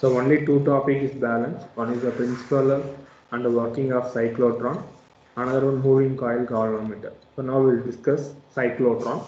So only two topics is balanced. One is the principle and the working of cyclotron. Another one moving coil galvanometer. So now we'll discuss cyclotron.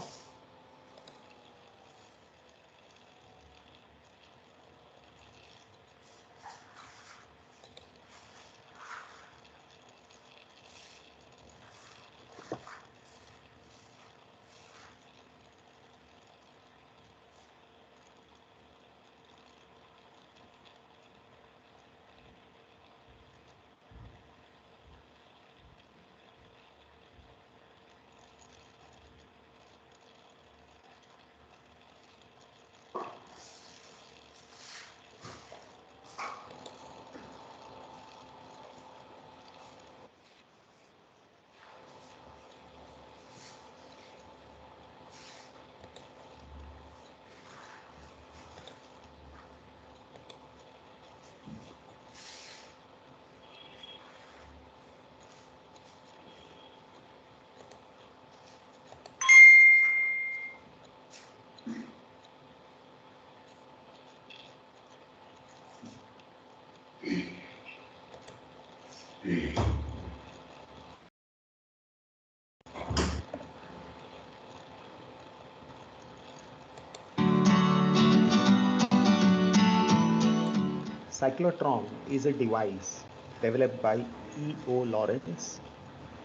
Cyclotron is a device developed by E. O. Lawrence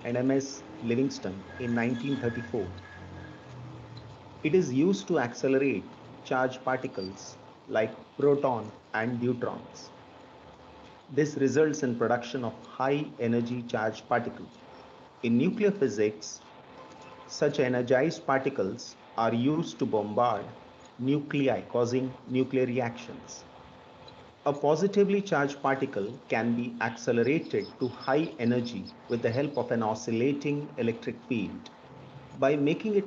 and M. S. Livingston in 1934. It is used to accelerate charged particles like proton and neutrons. This results in production of high energy charged particles. In nuclear physics, such energized particles are used to bombard nuclei, causing nuclear reactions. A positively charged particle can be accelerated to high energy with the help of an oscillating electric field. By making it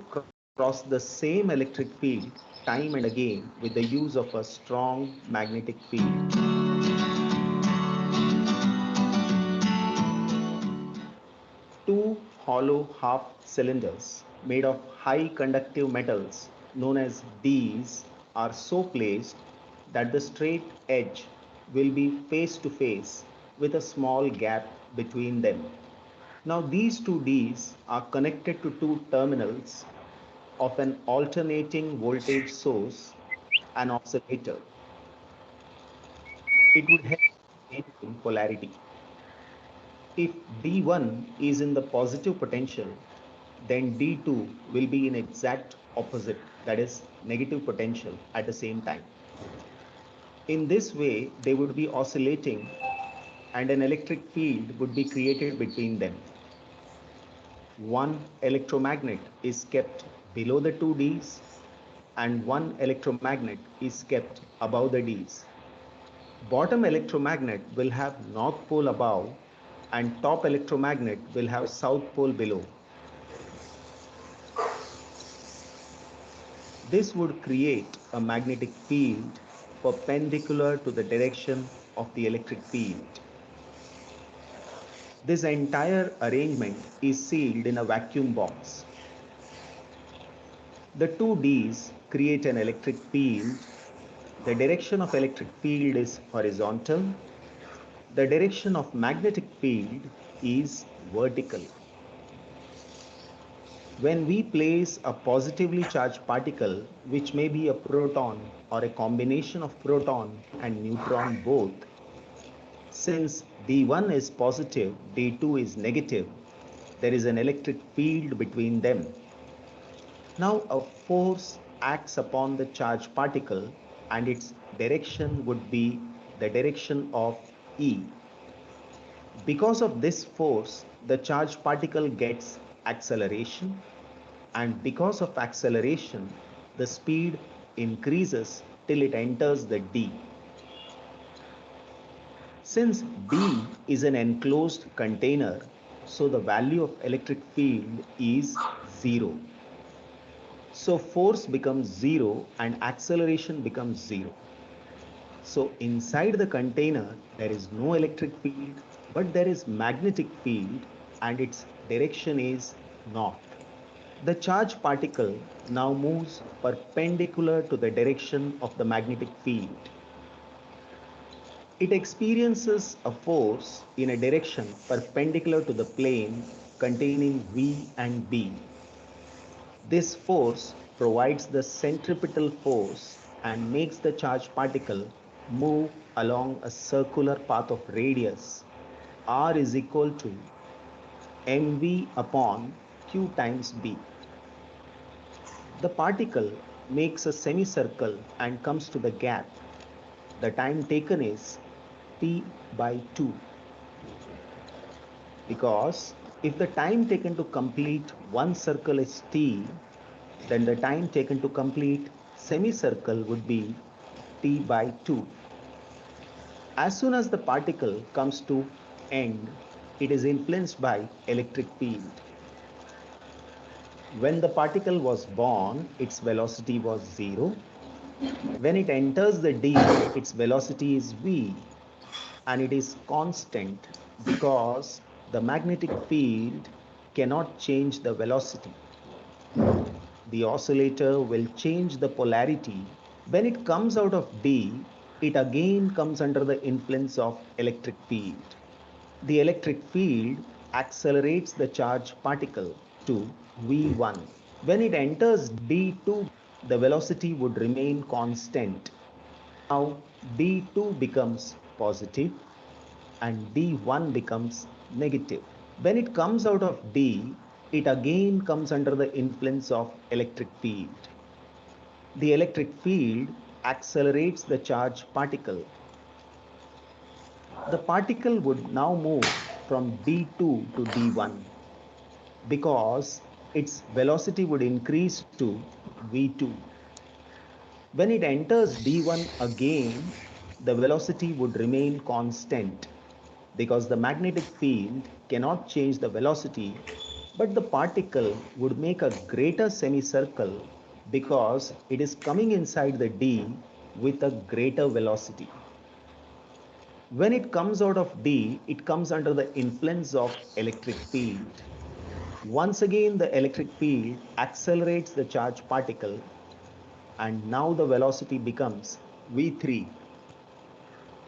cross the same electric field time and again with the use of a strong magnetic field. Two hollow half cylinders made of high conductive metals known as Ds are so placed that the straight edge will be face to face with a small gap between them. Now these two Ds are connected to two terminals of an alternating voltage source, an oscillator. It would help in changing polarity. If D1 is in the positive potential, then D2 will be in exact opposite, that is negative potential at the same time. In this way, they would be oscillating and an electric field would be created between them. One electromagnet is kept below the two Ds and one electromagnet is kept above the Ds. Bottom electromagnet will have north pole above and top electromagnet will have south pole below. This would create a magnetic field perpendicular to the direction of the electric field. This entire arrangement is sealed in a vacuum box. The two Ds create an electric field. The direction of electric field is horizontal. The direction of magnetic field is vertical. When we place a positively charged particle, which may be a proton or a combination of proton and neutron both, since D1 is positive, D2 is negative, there is an electric field between them. Now a force acts upon the charged particle and its direction would be the direction of E. Because of this force, the charged particle gets acceleration, and because of acceleration, the speed increases till it enters the D. Since D is an enclosed container, so the value of electric field is 0. So force becomes 0 and acceleration becomes 0. So inside the container, there is no electric field, but there is magnetic field and its direction is north. The charged particle now moves perpendicular to the direction of the magnetic field. It experiences a force in a direction perpendicular to the plane containing V and B. This force provides the centripetal force and makes the charged particle move along a circular path of radius r is equal to mv upon q times b. The particle makes a semicircle and comes to the gap. The time taken is t by 2. Because if the time taken to complete one circle is t, then the time taken to complete semicircle would be t by 2. As soon as the particle comes to end, it is influenced by electric field. When the particle was born, its velocity was 0. When it enters the d, its velocity is v, and it is constant because the magnetic field cannot change the velocity. The oscillator will change the polarity. When it comes out of D, it again comes under the influence of electric field. The electric field accelerates the charged particle to V1. When it enters D2, the velocity would remain constant. Now D2 becomes positive and D1 becomes negative. When it comes out of D, it again comes under the influence of electric field. The electric field accelerates the charged particle. The particle would now move from D2 to D1 because its velocity would increase to V2. When it enters D1 again, the velocity would remain constant because the magnetic field cannot change the velocity, but the particle would make a greater semicircle because it is coming inside the D with a greater velocity. When it comes out of D, it comes under the influence of electric field. Once again, the electric field accelerates the charged particle, and now the velocity becomes v3.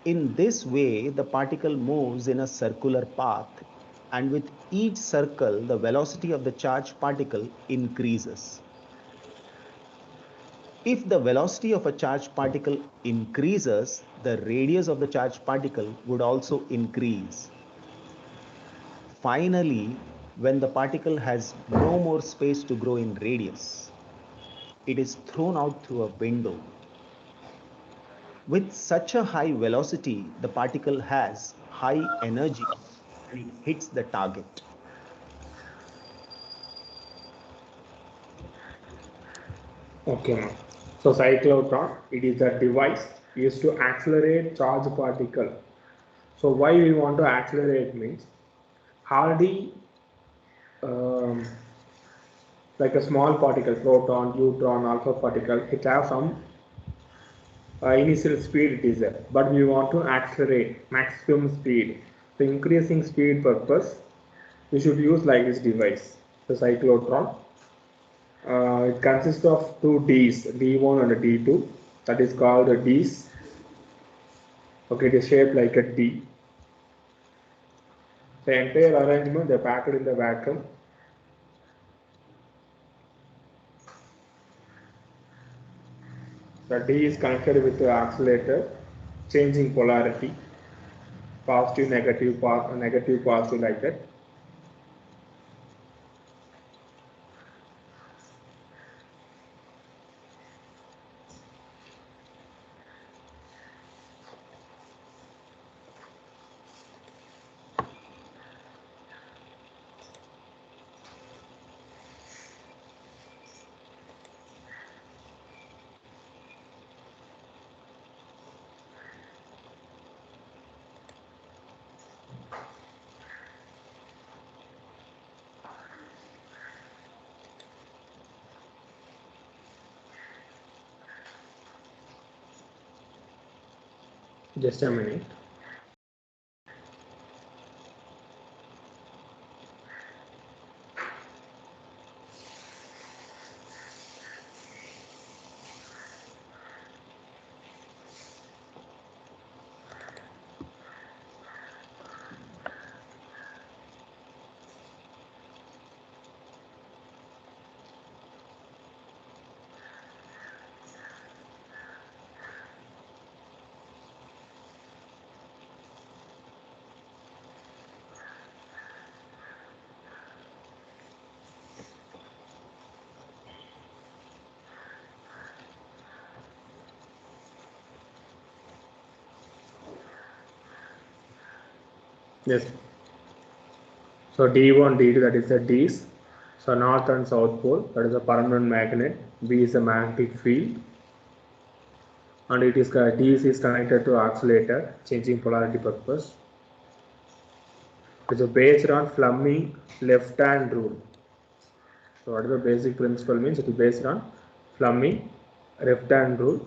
In this way, the particle moves in a circular path, and with each circle, the velocity of the charged particle increases. If the velocity of a charged particle increases, the radius of the charged particle would also increase. Finally, when the particle has no more space to grow in radius, it is thrown out through a window. With such a high velocity, the particle has high energy and it hits the target. Okay, ma'am. So cyclotron, it is a device used to accelerate charge particle. So why we want to accelerate means already um, like a small particle, proton, neutron, alpha particle, it have some initial speed it is there, but we want to accelerate maximum speed. For increasing speed purpose, we should use like this device, the cyclotron. It consists of two Ds, D1 and D2. That is called the Ds. Okay, it is shaped like a D. The entire arrangement they packed in the vacuum. The D is connected with the accelerator, changing polarity, positive, negative, positive like that. Just a minute. Yes. So D1, D2, that is the Ds. So north and south pole, that is a permanent magnet. B is a magnetic field, and it is Ds is connected to oscillator, changing polarity purpose. It is based on Fleming left-hand rule. So what is the basic principle means? It is based on Fleming left-hand rule.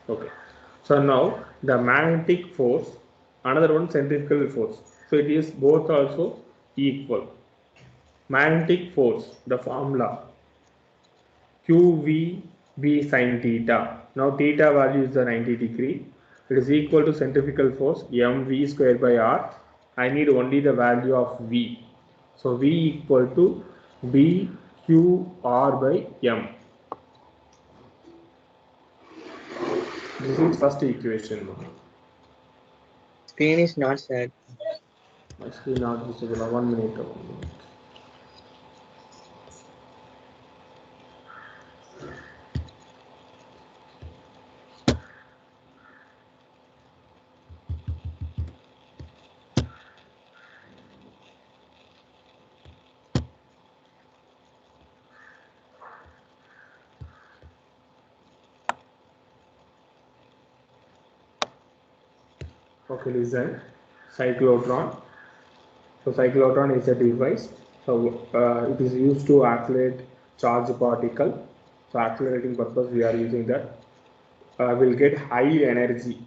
Okay. So now the magnetic force, another one centrifugal force. So it is both also equal. Magnetic force, the formula QVB sin theta. Now theta value is the 90 degree. It is equal to centrifugal force mv square by r. I need only the value of V. So V equal to BQR by M. This is first equation. Screen is not set. My screen not visible. 1 minute. Okay, listen. Cyclotron. So cyclotron is a device. So it is used to accelerate charge particle. So accelerating purpose we are using that. Will get high energy.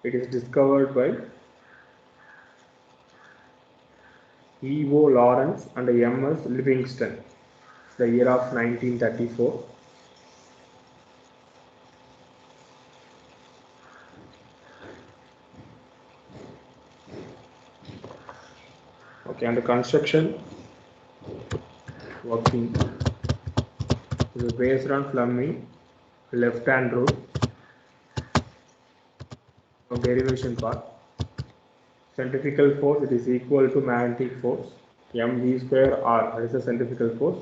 It is discovered by E.O. Lawrence and M.S. Livingston, the year of 1934. Okay, and the construction working is based on Fleming left-hand rule. So derivation part. Centrifugal force, it is equal to magnetic force mv square r, that is the centrifugal force.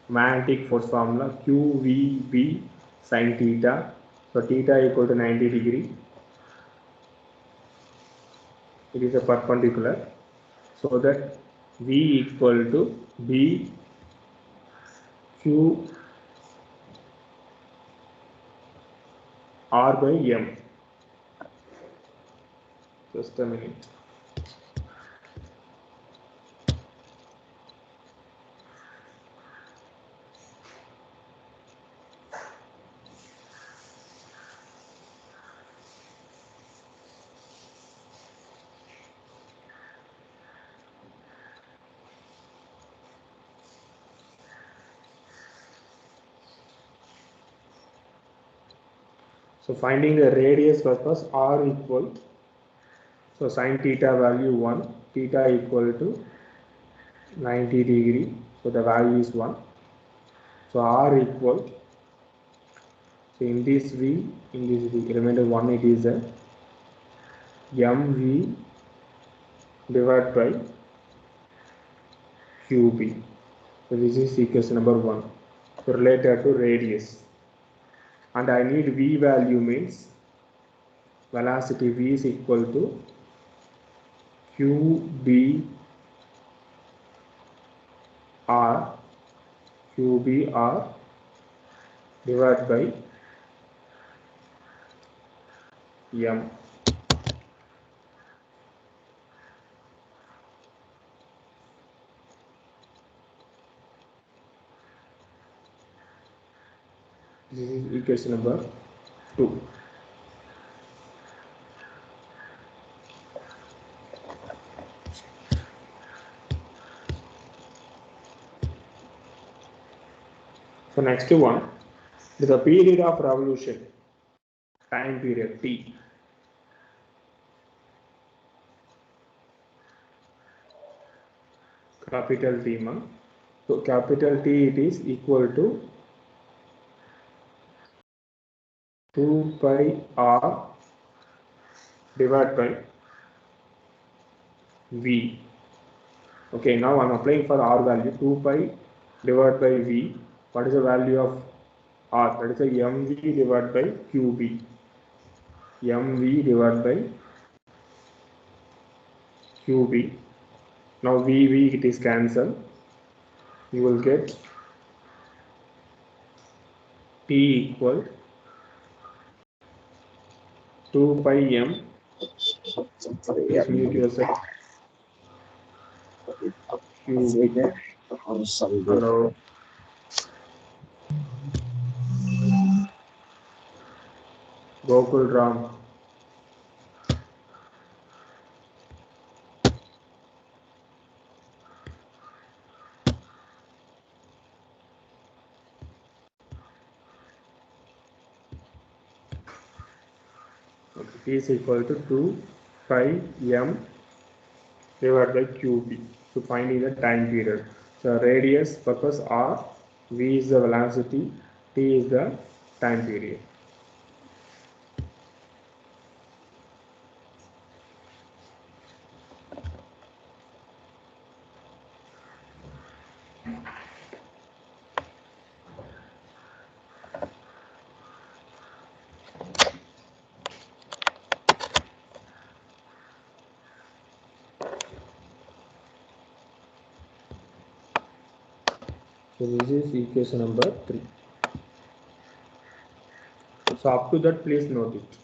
Magnetic force formula QVB sin theta. So theta equal to 90 degree. It is a perpendicular. So that V equal to B Q R by M. Just a minute. So finding the radius purpose R equal, so sin theta value 1, theta equal to 90 degree, so the value is 1. So R equal, so in this V, remainder 1, it is a mv divided by qb. So this is equation number 1, so related to radius. And I need V value means velocity V is equal to QBR QBR divided by M. This is equation number 2. So next one is the period of revolution, time period T. Capital T. So capital T, it is equal to 2 pi r divided by V. Okay, now I'm applying for R value 2 pi divided by V. What is the value of R? That is a mv divided by qb. mv divided by qb. Now v it is cancelled. You will get T equal 2 pi m. Please mute yourself. QB. Hello. Gokul Ram. T is equal to 2 pi m divided by qb. So finding the time period. So radius purpose r, v is the velocity, t is the time period. So this is equation number 3. So up to that, please note it.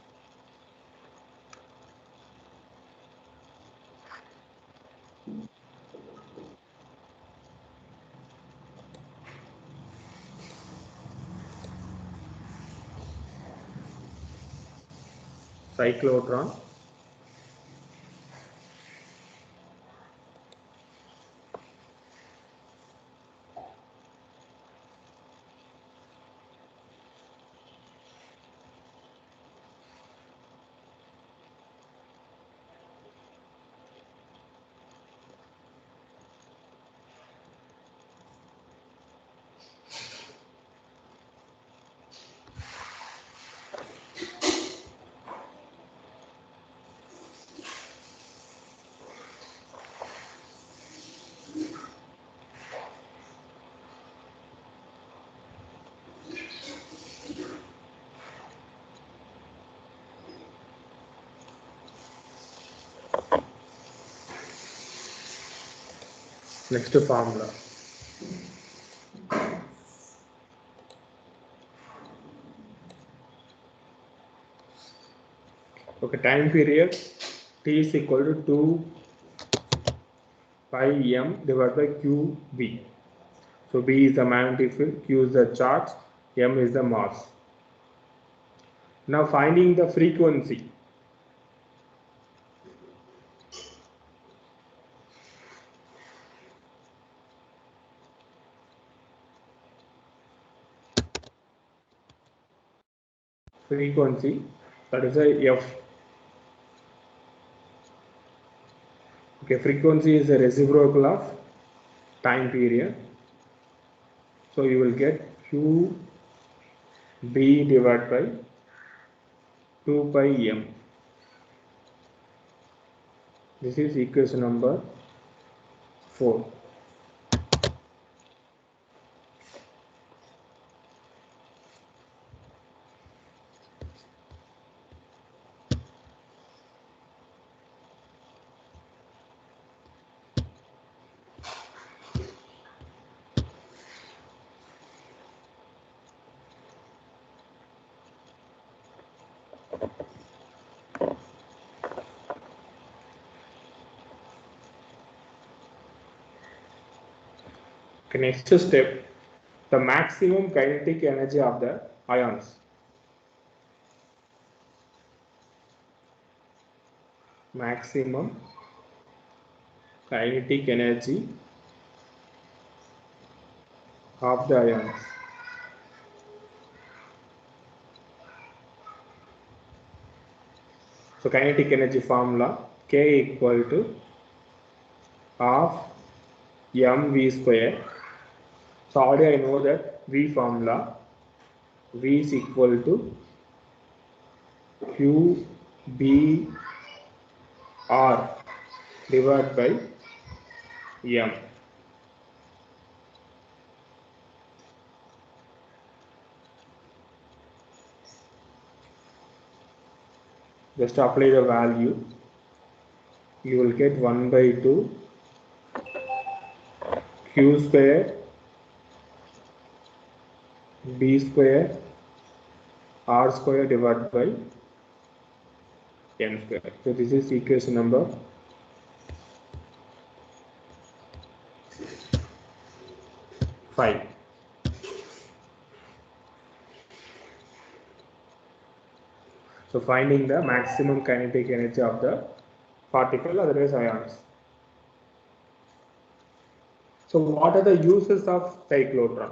Cyclotron. Next formula. Okay, time period T is equal to 2 pi m divided by qb. So B is the magnetic field, Q is the charge, m is the mass. Now finding the frequency. Frequency, that is a f. Okay, frequency is the reciprocal of time period. So you will get qb divided by 2 pi m. This is equation number 4. Okay, next step, the maximum kinetic energy of the ions. Maximum kinetic energy of the ions. So kinetic energy formula, K equal to half mv square So already I know that V formula, V is equal to Q B R divided by M. Just apply the value, you will get 1 by 2 Q square B square R square divided by M square. So this is equation number 5. So finding the maximum kinetic energy of the particle, otherwise ions. So what are the uses of cyclotron?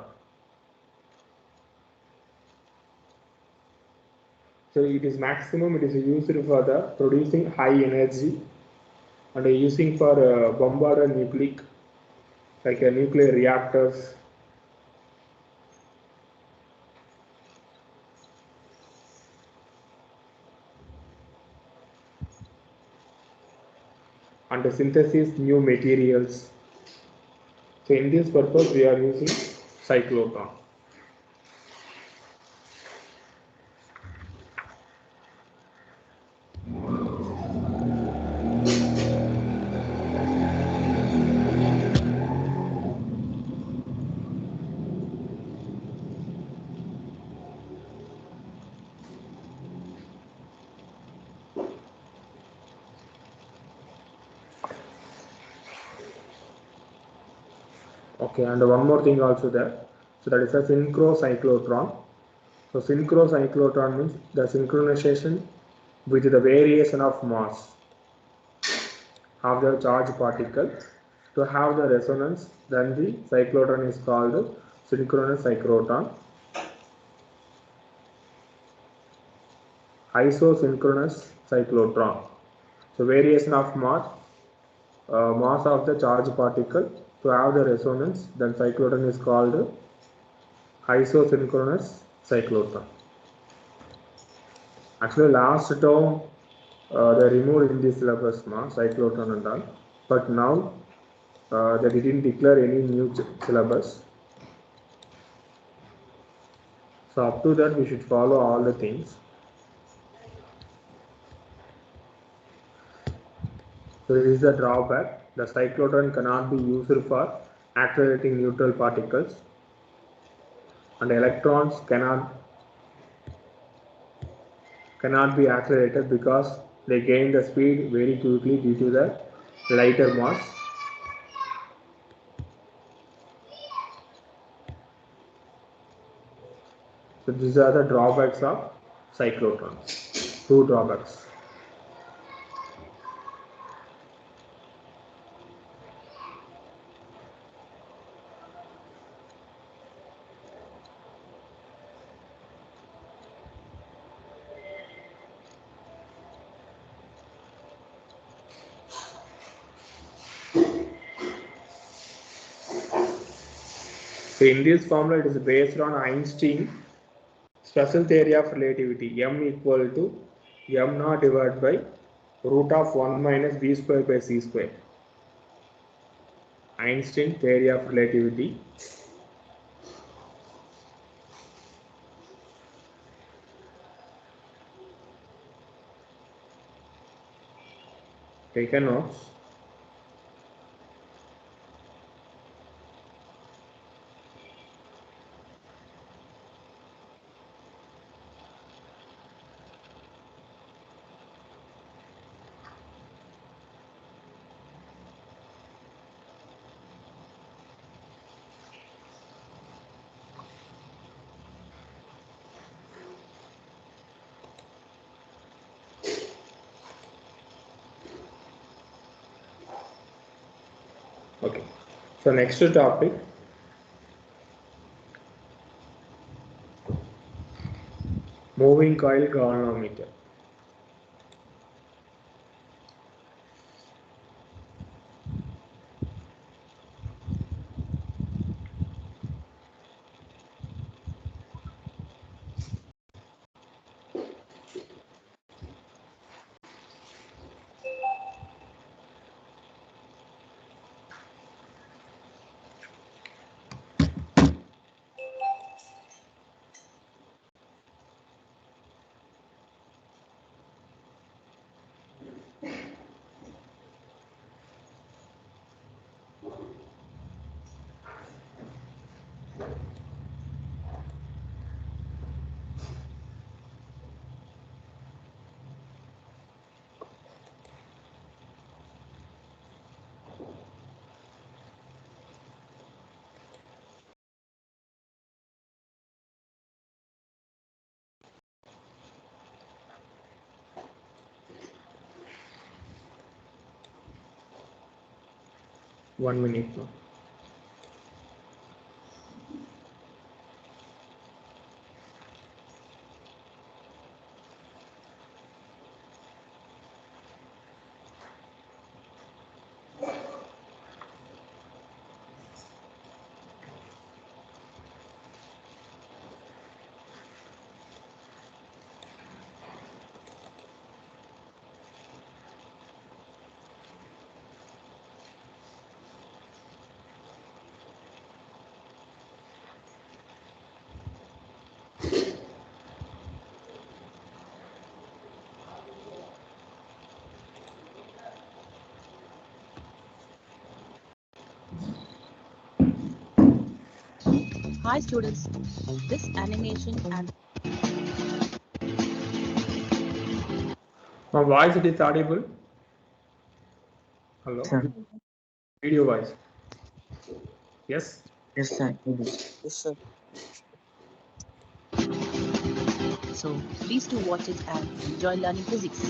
So it is maximum, it is used for the producing high energy and using for bombarded nucleic, like nuclear reactors, and the synthesis new materials. So in this purpose we are using cyclotron. Okay, and one more thing also there. So that is a synchrocyclotron. So synchrocyclotron means the synchronization with the variation of mass of the charged particle to have the resonance. Then the cyclotron is called synchronous cyclotron. Isosynchronous cyclotron. So variation of mass of the charged particle to have the resonance. Then cyclotron is called isosynchronous cyclotron. Actually, last term they removed in this syllabus cyclotron and all, but now they didn't declare any new syllabus. So up to that we should follow all the things. So this is the drawback. The cyclotron cannot be used for accelerating neutral particles, and electrons cannot be accelerated because they gain the speed very quickly due to the lighter mass. So these are the drawbacks of cyclotrons. Two drawbacks. So in this formula it is based on Einstein special theory of relativity, m equal to m naught divided by root of 1 minus v square by c square. Einstein theory of relativity. Take a note. Okay. So next topic, moving coil galvanometer. 1 minute now. Hi students, this animation and My voice it is audible. Hello. Sir. Video voice. Yes. Yes, sir. Yes, sir. so please do watch it and enjoy learning physics.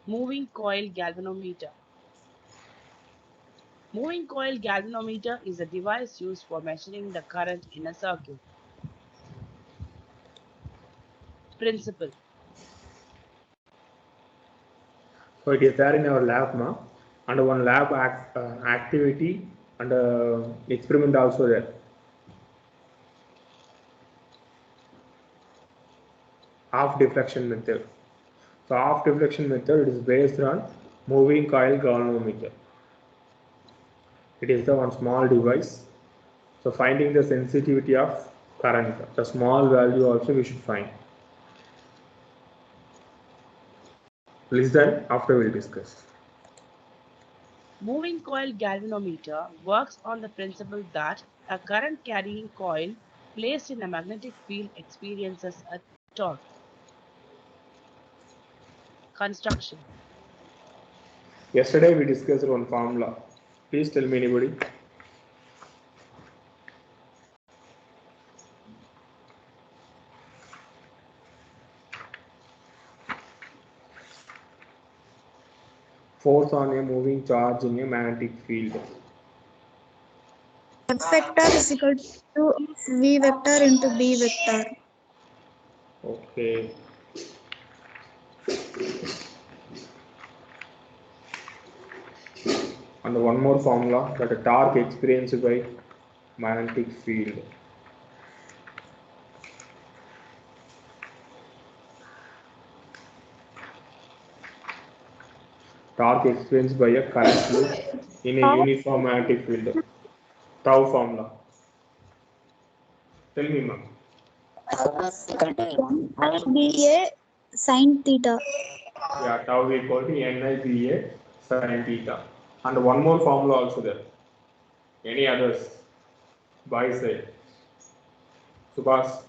Moving coil galvanometer. Moving coil galvanometer is a device used for measuring the current in a circuit. Principle. So it is there in our lab now, and one lab activity and experiment also there. Half deflection method. So half deflection method is based on moving coil galvanometer. It is the one small device. So finding the sensitivity of current, the small value also we should find. Listen after we discuss. Moving coil galvanometer works on the principle that a current carrying coil placed in a magnetic field experiences a torque. Construction. Yesterday we discussed one formula. Please tell me anybody. Force on a moving charge in a magnetic field. F vector is equal to V vector into B vector. Okay. And one more formula, that a torque experienced by magnetic field. Torque experienced by a current loop in a uniform magnetic field. Tau formula. Tell me, ma'am. BA sin theta. Yeah, tau equal to NIBA sin theta. And one more formula also there. Any others? By say. Subhas.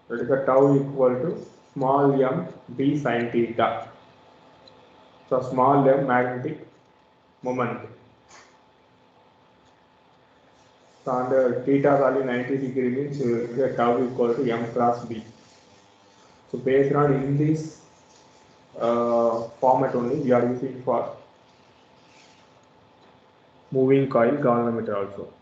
That is the tau equal to small m d sin theta. So small m magnetic moment. So under theta value 90 degree means you will get tau equal to m cross b. So based on in this format only we are using for moving coil galvanometer also.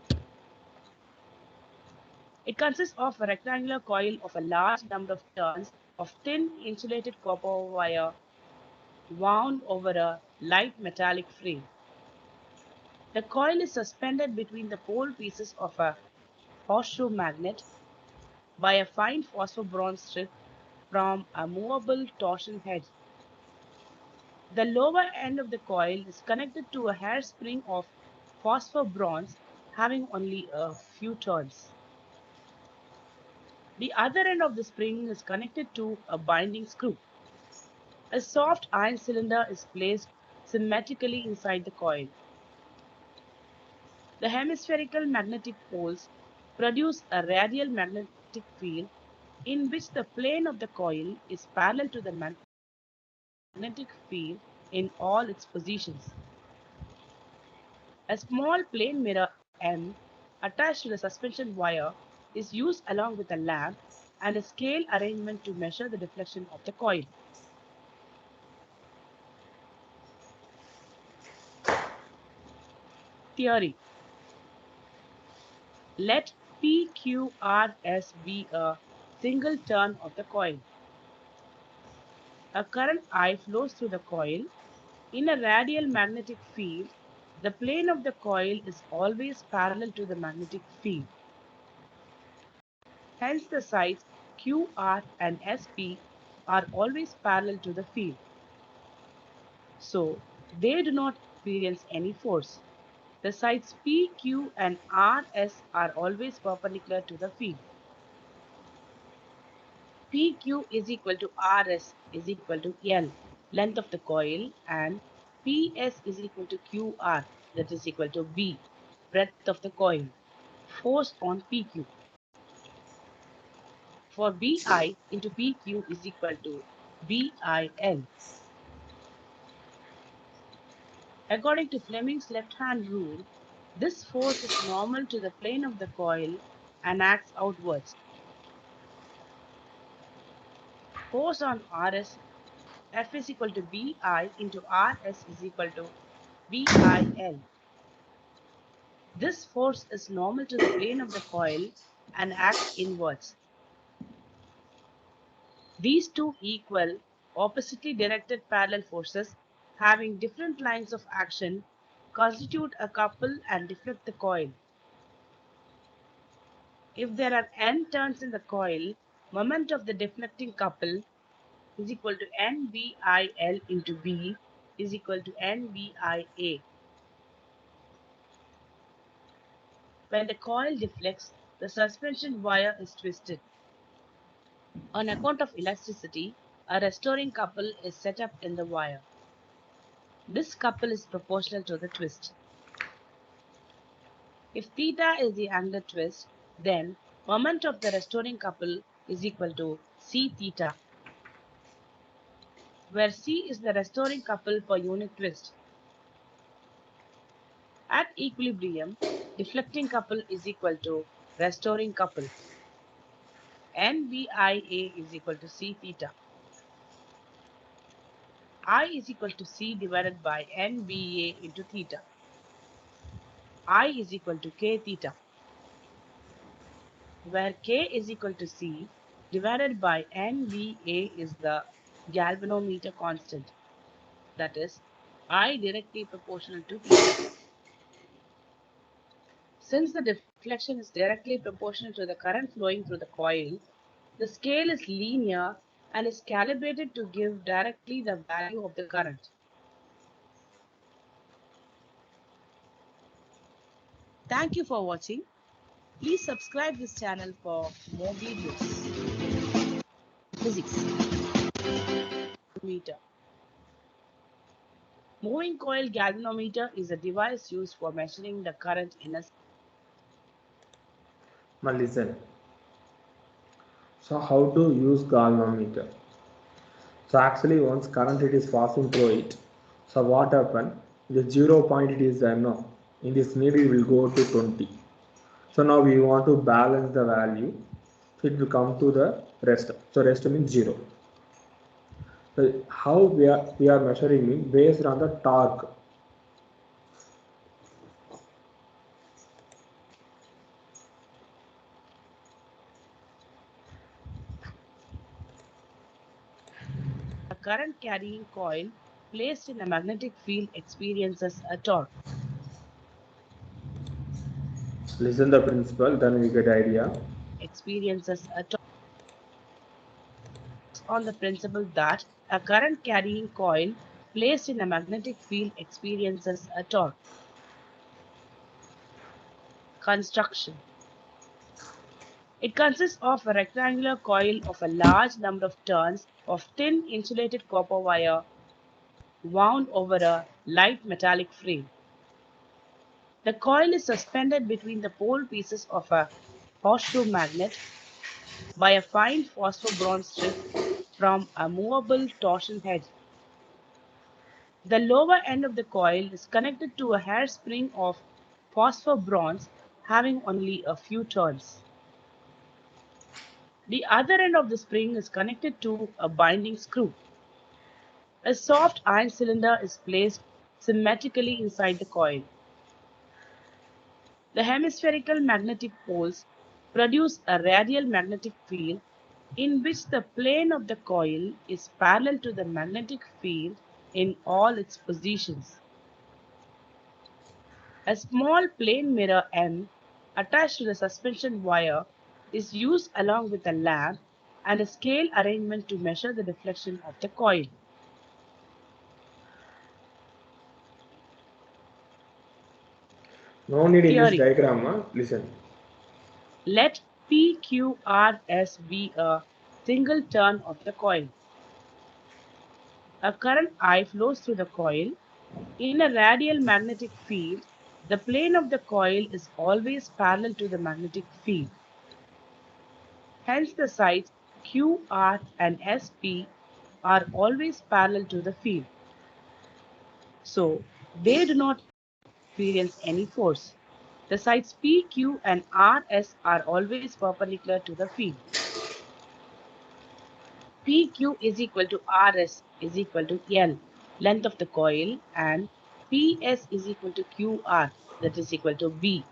It consists of a rectangular coil of a large number of turns of thin insulated copper wire wound over a light metallic frame. The coil is suspended between the pole pieces of a horseshoe magnet by a fine phosphor-bronze strip from a movable torsion head. The lower end of the coil is connected to a hairspring of phosphor-bronze having only a few turns. The other end of the spring is connected to a binding screw. A soft iron cylinder is placed symmetrically inside the coil. The hemispherical magnetic poles produce a radial magnetic field in which the plane of the coil is parallel to the magnetic field in all its positions. A small plane mirror M attached to the suspension wire is used along with a lamp and a scale arrangement to measure the deflection of the coil. Theory. Let PQRS be a single turn of the coil. A current I flows through the coil. In a radial magnetic field, the plane of the coil is always parallel to the magnetic field. Hence, the sides QR and SP are always parallel to the field. So, they do not experience any force. The sides P, Q and R, S are always perpendicular to the field. PQ is equal to RS is equal to L, length of the coil, and PS is equal to QR, that is equal to B, breadth of the coil, force on PQ. For BI into PQ is equal to BIL. According to Fleming's left-hand rule, this force is normal to the plane of the coil and acts outwards. Force on RS, F is equal to BI into RS is equal to BIL. This force is normal to the plane of the coil and acts inwards. These two equal, oppositely directed parallel forces having different lines of action constitute a couple and deflect the coil. If there are n turns in the coil, moment of the deflecting couple is equal to NBIL into B is equal to NBIA. When the coil deflects, the suspension wire is twisted. On account of elasticity, a restoring couple is set up in the wire. This couple is proportional to the twist. If theta is the angular twist, then moment of the restoring couple is equal to C theta, where C is the restoring couple per unit twist. At equilibrium, deflecting couple is equal to restoring couple. NBIA is equal to C theta. I is equal to C divided by NBA into theta. I is equal to K theta, where K is equal to C divided by NVA is the galvanometer constant, that is, I directly proportional to theta. Since the deflection is directly proportional to the current flowing through the coil, the scale is linear and is calibrated to give directly the value of the current. Thank you for watching. Please subscribe this channel for more videos. Physics. Meter. Moving coil galvanometer is a device used for measuring the current in a. Now listen. So how to use galvanometer? So actually once current it is passing through it, so what happen? The 0 point it is no. In this needle it will go to 20. So now we want to balance the value. So it will come to the rest. So rest means 0. So how we are measuring it based on the torque. A current carrying coil placed in a magnetic field experiences a torque. Listen the principle, then we get idea. Experiences a torque on the principle that a current carrying coil placed in a magnetic field experiences a torque. Construction. It consists of a rectangular coil of a large number of turns of thin insulated copper wire wound over a light metallic frame. The coil is suspended between the pole pieces of a horseshoe magnet by a fine phosphor-bronze strip from a movable torsion head. The lower end of the coil is connected to a hairspring of phosphor-bronze having only a few turns. The other end of the spring is connected to a binding screw. A soft iron cylinder is placed symmetrically inside the coil. The hemispherical magnetic poles produce a radial magnetic field in which the plane of the coil is parallel to the magnetic field in all its positions. A small plane mirror M attached to the suspension wire is used along with a lamp and a scale arrangement to measure the deflection of the coil. No need in this Theory. diagram, listen. Let PQRS be a single turn of the coil. A current I flows through the coil. In a radial magnetic field, the plane of the coil is always parallel to the magnetic field. Hence, the sides QR and SP are always parallel to the field. So, they do not experience any force. The sides PQ and RS are always perpendicular to the field. PQ is equal to RS is equal to L, length of the coil, and PS is equal to QR, that is equal to B,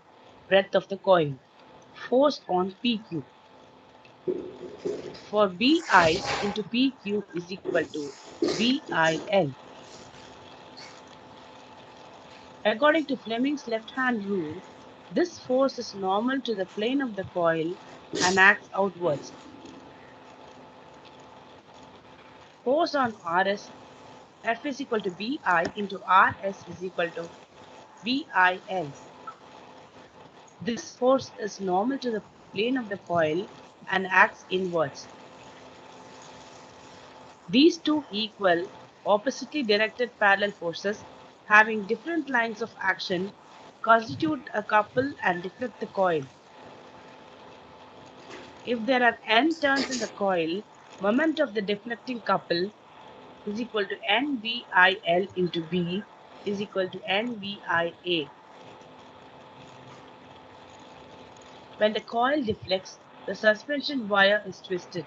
breadth of the coil, force on PQ. For BI into PQ is equal to BIL. According to Fleming's left-hand rule, this force is normal to the plane of the coil and acts outwards. Force on RS, F is equal to BI into RS is equal to BIL. This force is normal to the plane of the coil and acts inwards. These two equal, oppositely directed parallel forces having different lines of action constitute a couple and deflect the coil. If there are n turns in the coil, moment of the deflecting couple is equal to NBIL into B is equal to NBIA. When the coil deflects, the suspension wire is twisted.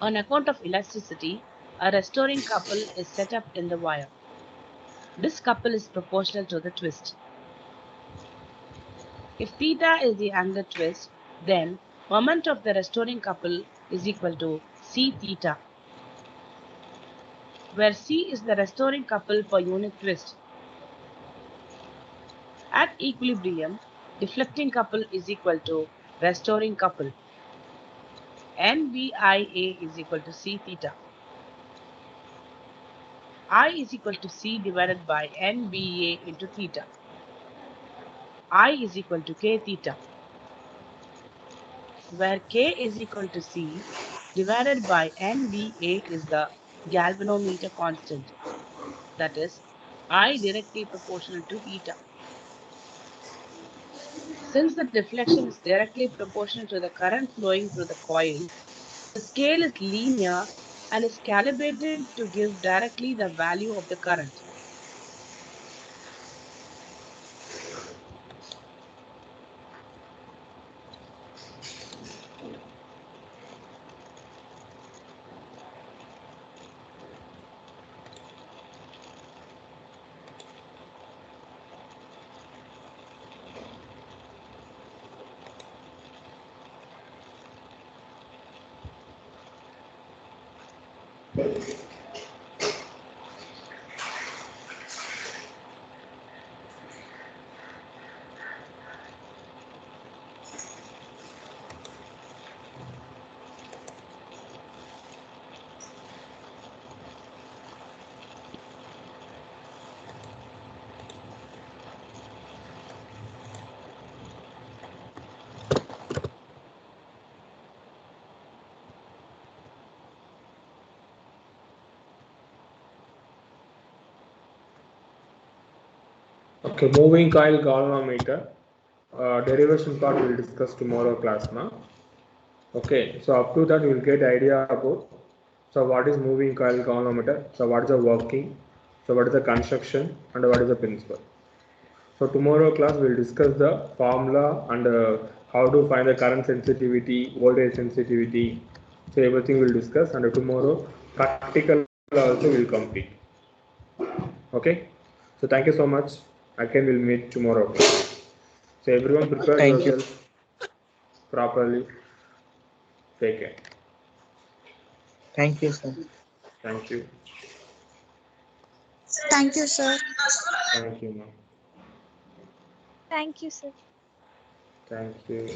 On account of elasticity, a restoring couple is set up in the wire. This couple is proportional to the twist. If theta is the angular twist, then moment of the restoring couple is equal to C theta, where C is the restoring couple per unit twist. At equilibrium, deflecting couple is equal to restoring couple. NBIA is equal to C theta. I is equal to C divided by NBA into theta. I is equal to K theta, where K is equal to C divided by NBA is the galvanometer constant, that is, I directly proportional to theta. Since the deflection is directly proportional to the current flowing through the coil, the scale is linear and is calibrated to give directly the value of the current. Okay, moving coil galvanometer. Derivation part we'll discuss tomorrow class now. Okay, so up to that we'll get idea about so what is moving coil galvanometer, so what is the working, so what is the construction, and what is the principle. So tomorrow class we'll discuss the formula and how to find the current sensitivity, voltage sensitivity. So everything we'll discuss, and tomorrow practical also will complete. Okay. So thank you so much. Again we'll meet tomorrow. So everyone prepare Thank you. yourself properly. Take care. Thank you, sir. Thank you. Thank you, sir. Thank you, ma'am. Thank you, sir. Thank you.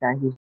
Thank you.